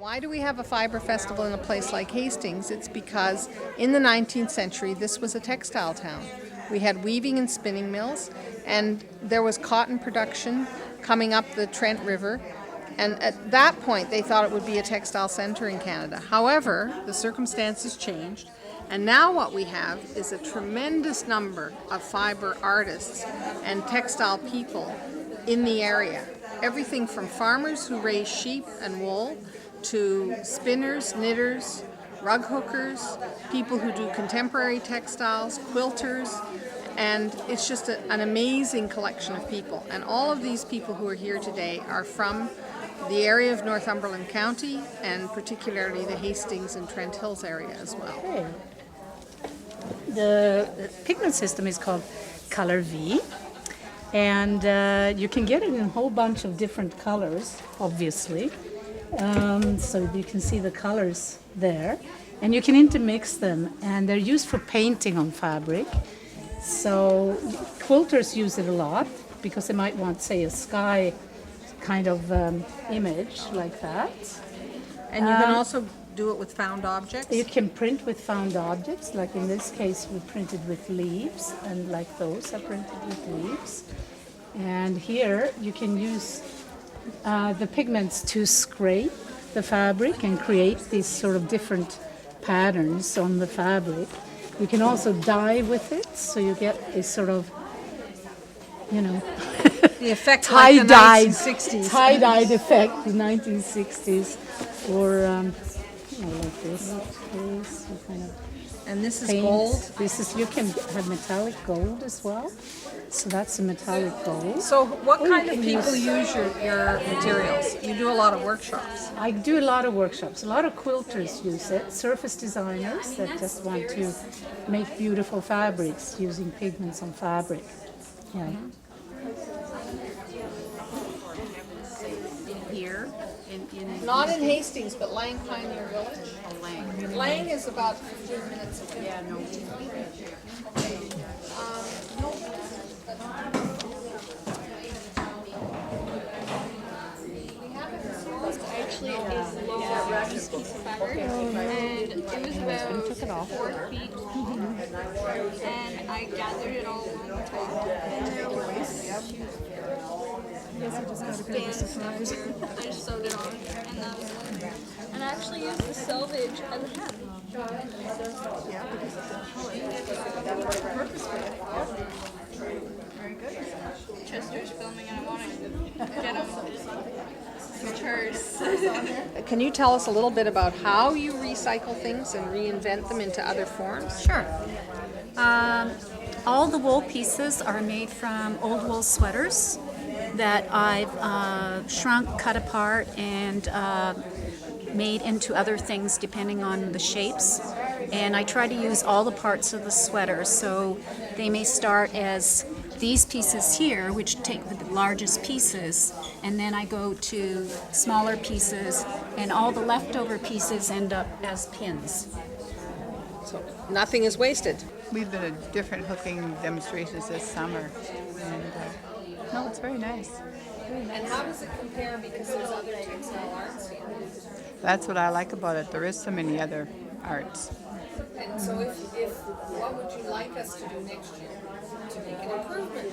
Why do we have a fiber festival in a place like Hastings? It's because in the 19th century, this was a textile town. We had weaving and spinning mills, and there was cotton production coming up the Trent River. And at that point, they thought it would be a textile center in Canada. However, the circumstances changed, and now what we have is a tremendous number of fiber artists and textile people in the area. Everything from farmers who raise sheep and wool to spinners, knitters, rug hookers, people who do contemporary textiles, quilters, and it's just an amazing collection of people. And all of these people who are here today are from the area of Northumberland County, and particularly the Hastings and Trent Hills area as well. Okay. The pigment system is called Color V, and you can get it in a whole bunch of different colors, obviously. So you can see the colors there, and you can intermix them, and they're used for painting on fabric. So quilters use it a lot because they might want, say, a sky kind of image like that. And you can also do it with found objects? You can print with found objects, like in this case we printed with leaves, and like those are printed with leaves. And here you can use the pigments to scrape the fabric and create these sort of different patterns on the fabric. You can also dye with it, so you get this sort of, you know, the effect like the 1960s. Tie-dyed effect, the 1960s, or you know, like this. You kind of and this is paint. gold? This is, you can have metallic gold as well. So that's a metallic gold. So what kind of people use your materials? You do a lot of workshops. I do a lot of workshops. A lot of quilters use it. Surface designers that just want to make beautiful fabrics using pigments on fabric. Yeah. Here in Not in Hastings, but Lang Pioneer Village. Lang. Lang is about 15 minutes away. Yeah, no. Actually, it is a low piece of fiber, and it was about 4 feet long, and I gathered it all along the top, and there was bands up here. I just sewed it on, and that was one. And I actually used the selvage as a hat. Very good. Chester's filming, and I want to get him pictures. Can you tell us a little bit about how you recycle things and reinvent them into other forms? Sure. All the wool pieces are made from old wool sweaters that I've shrunk, cut apart, and made into other things depending on the shapes. And I try to use all the parts of the sweater, so they may start as these pieces here, which take the largest pieces, and then I go to smaller pieces, and all the leftover pieces end up as pins. So nothing is wasted. We've been at different hooking demonstrations this summer, and no, it's very nice. And how does it compare, because there's other textile arts here? That's what I like about it. There is so many other arts. And so if what would you like us to do next year to make an improvement?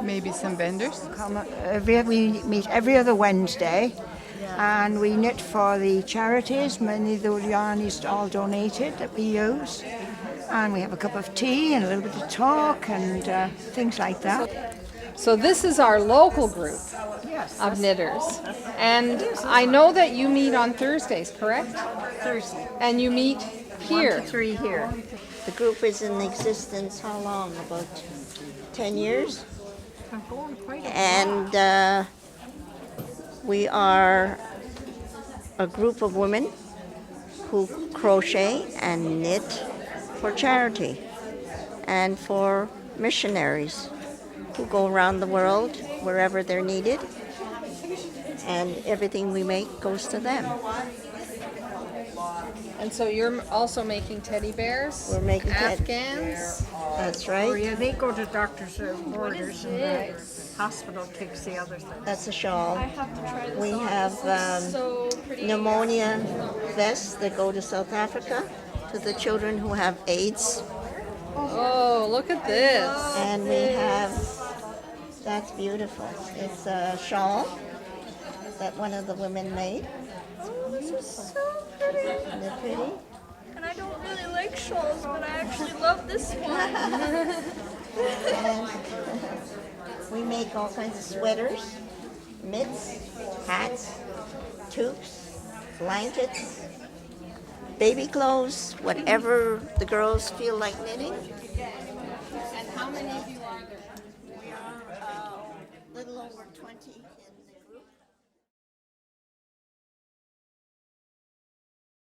Maybe some vendors. We meet every other Wednesday, and we knit for the charities. Many of the yarn is all donated that we use, and we have a cup of tea and a little bit of talk and things like that. So this is our local group of knitters, and I know that you meet on Thursdays, correct? Thursday. And you meet here. 1 to 3 here. The group is in existence how long? About 10 years? And we are a group of women who crochet and knit for charity and for missionaries who go around the world wherever they're needed, and everything we make goes to them. And so you're also making teddy bears? We're making Afghans? That's right. Oh yeah, they go to doctors' orders and that. hospital takes the other thing. That's a shawl. I have to try this We on. have This is so pretty. pneumonia vests that go to South Africa to the children who have AIDS. Oh, look at this. And we have, that's beautiful. It's a shawl that one of the women made. Oh, this is so pretty. Isn't it pretty? And I don't really like shawls, but I actually love this one. And we make all kinds of sweaters, mitts, hats, toques, blankets, baby clothes, whatever the girls feel like knitting. And how many of you are there? We are a little over 20.